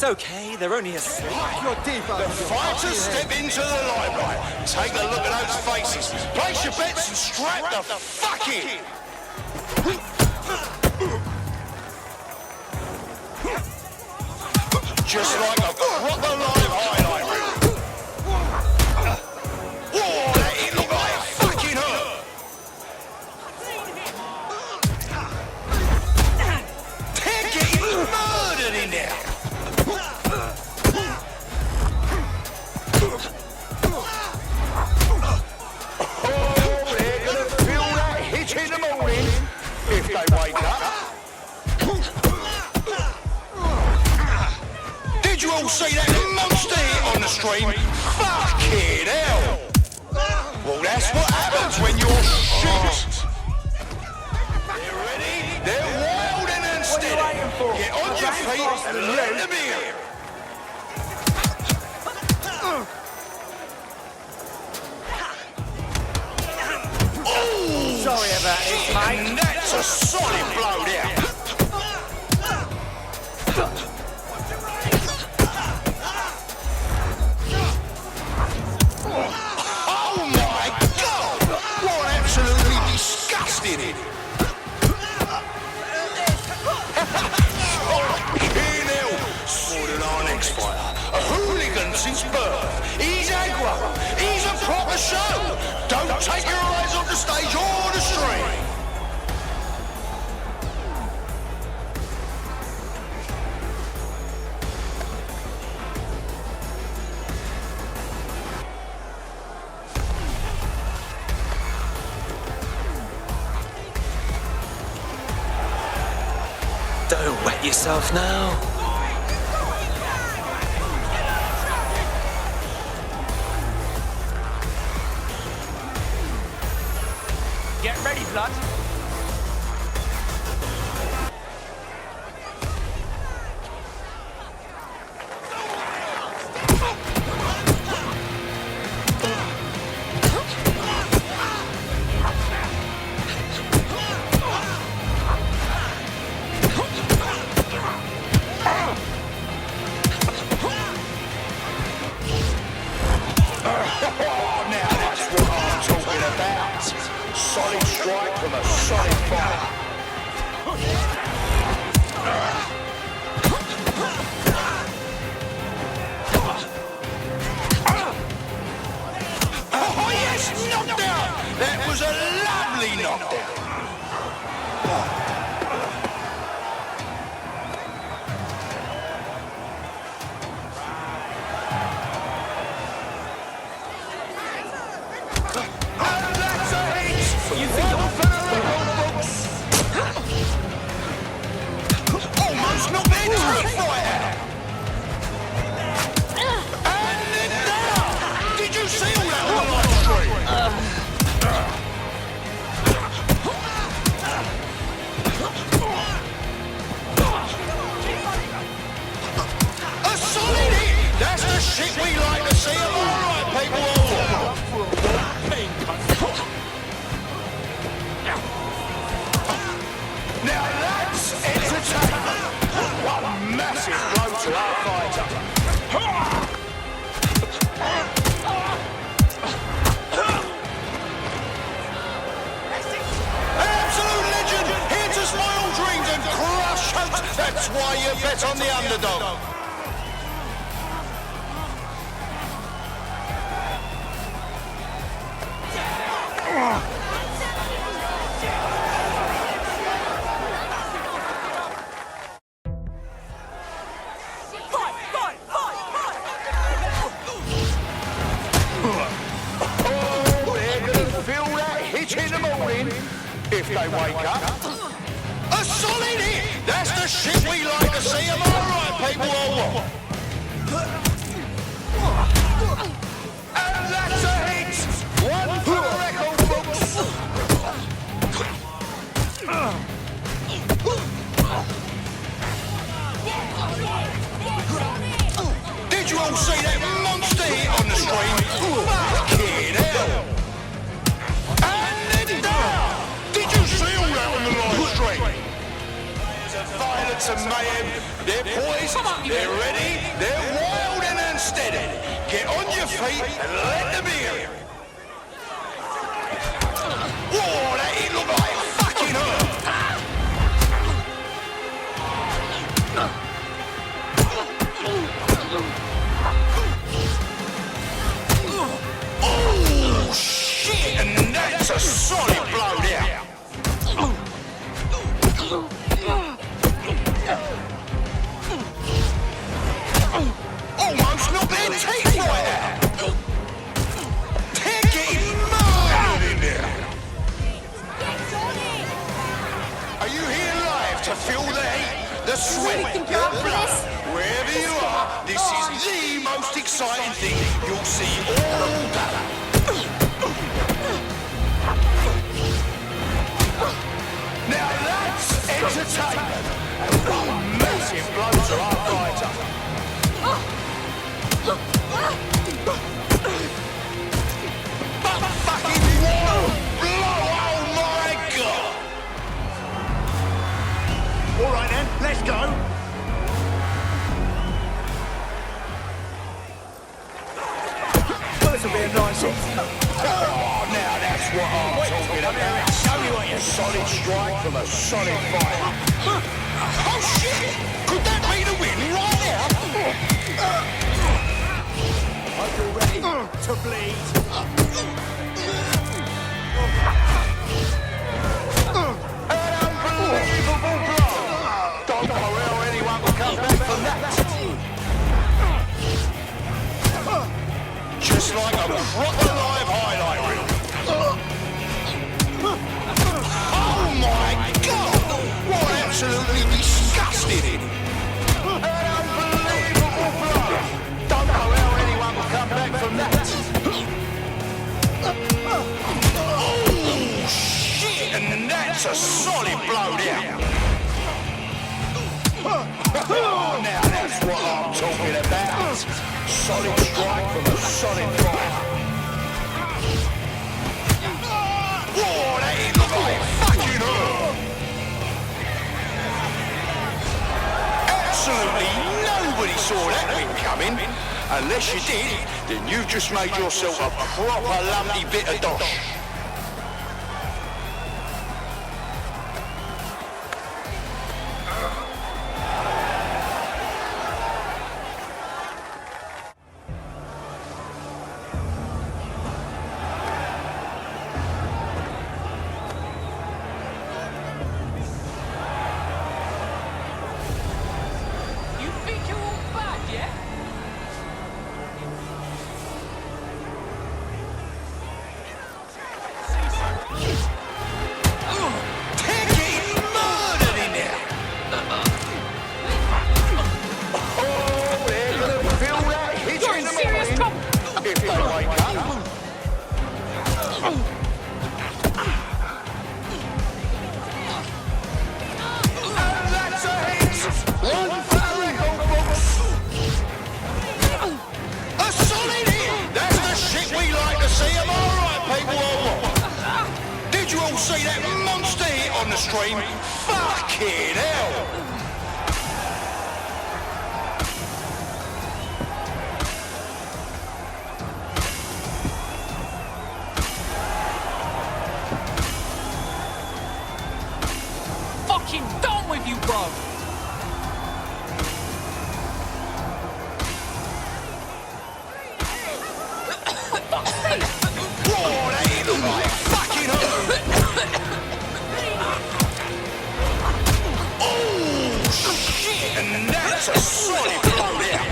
It's okay, they're only asleep. The fighters step into the limelight. Take a look at those faces. Place your bets and strap the fuck in. Just like a proper live highlight reel. Whoa, that hit looked like it fucking hurt. They're getting murdered in there. Oh, they're gonna feel that hit in the morning if they wake up. Did you all see that monster hit on the stream? Fucking hell! Well, that's what happens when you're shit. They're ready, they're wild and unsteady. Get on your feet and let them in. Oh, Sorry about this, mate. and that's a solid blow there. Oh my God! What absolutely disgusting! Fucking hell! More than our next fighter. A hooligan since birth. He's aggro. He's a proper show. Don't take your eyes off the stage or the stream. Don't wet yourself now. Get ready, blood. Now that's what I'm talking about. Solid strike from a solid fighter. Oh yes, knockdown! That was a lovely knockdown. Almost not being true fighter. And then down. Did you see all that on the live stream? A solid hit. That's the shit we like to see. All right, people. Now that's entertainment. One massive blow to our fighter. Absolute legend, here to spoil dreams and crush hopes. That's why you bet on the underdog. Oh, they're gonna feel that hit in the morning if they wake up. A solid hit! That's the shit we like to see. Am I right, people, or what? And that's a hit! One for the record books! Did you all see that monster hit on the stream? Fucking hell! And then down! Did you see all that on the live stream? There's a violent some mayhem. They're poised, they're ready, they're wild and unsteady. Get on your feet and let them hear it. Whoa, that didn't look like it fucking hurt. Oh, shit, and that's a solid blow there. Almost knocked their teeth right out. They're getting murdered in there. Are you here live to feel the heat, the sweat, the blood? Wherever you are, this is the most exciting thing you'll see all day. Now that's entertainment. And one massive blow to our fighter. Fucking wall blow, oh my god! Alright then, let's go. Well, this'll be a nice one. Oh, now that's what I'm talking about. Show me what you're solid strike from a solid fighter. Oh shit! Could that be the win right there? Are you ready to bleed? An unbelievable blow! Don't know how anyone will come back from that. Just like a proper live highlight reel. Oh my god! What absolutely disgusting! An unbelievable blow! Don't know how anyone will come back from that. Oh shit! And that's a solid blow there. Now that's what I'm talking about. Solid strike from a solid fighter. Whoa, that ain't look like fucking hurt. Absolutely nobody saw that win coming. Unless you did, then you've just made yourself a proper lumpy bit of dosh. See that monster hit on the stream? Fucking hell! Fucking done with you, bro! Whoa, that ain't look like fucking hurt! And that's a solid blow there.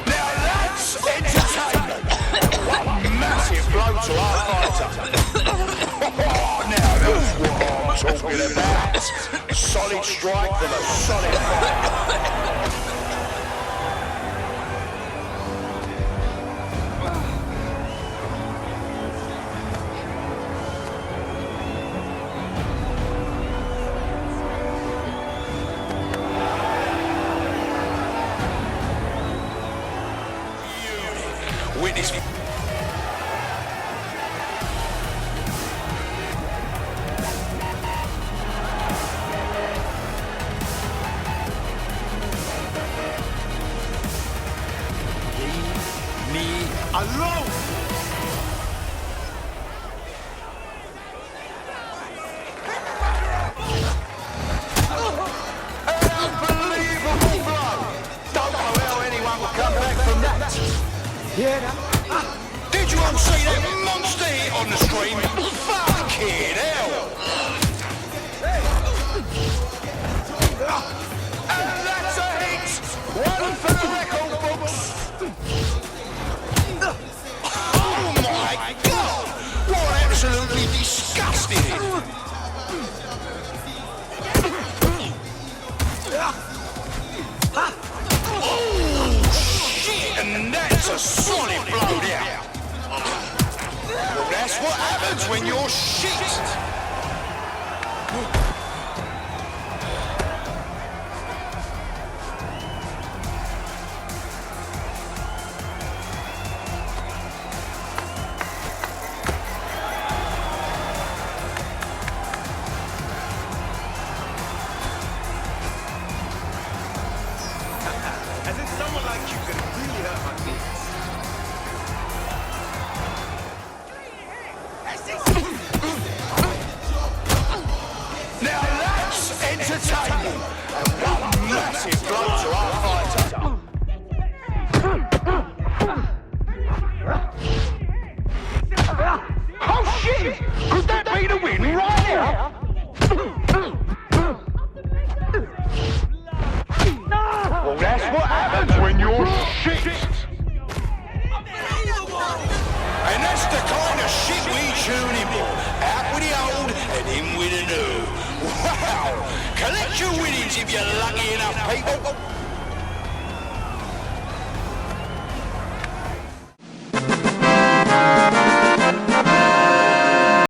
Now that's entertainment. One massive blow to our fighter. Now that's what I'm talking about. Solid strike from a solid fighter. Witness. Did you all see that monster hit on the stream? Fucking hell! And that's a hit! One for the record books! Oh my god! What absolutely disgusting! And that's a solid blow down. Well, that's what happens when you're shit. As if someone like you could really hurt my feelings. Now that's entertainment. And one massive blow to our fighter. Oh shit! Could that be the win right now? Well, that's what happens when you're shit. And that's the kind of shit we tune in for. Out with the old and in with the new. Wow! Collect your winnings if you're lucky enough, people.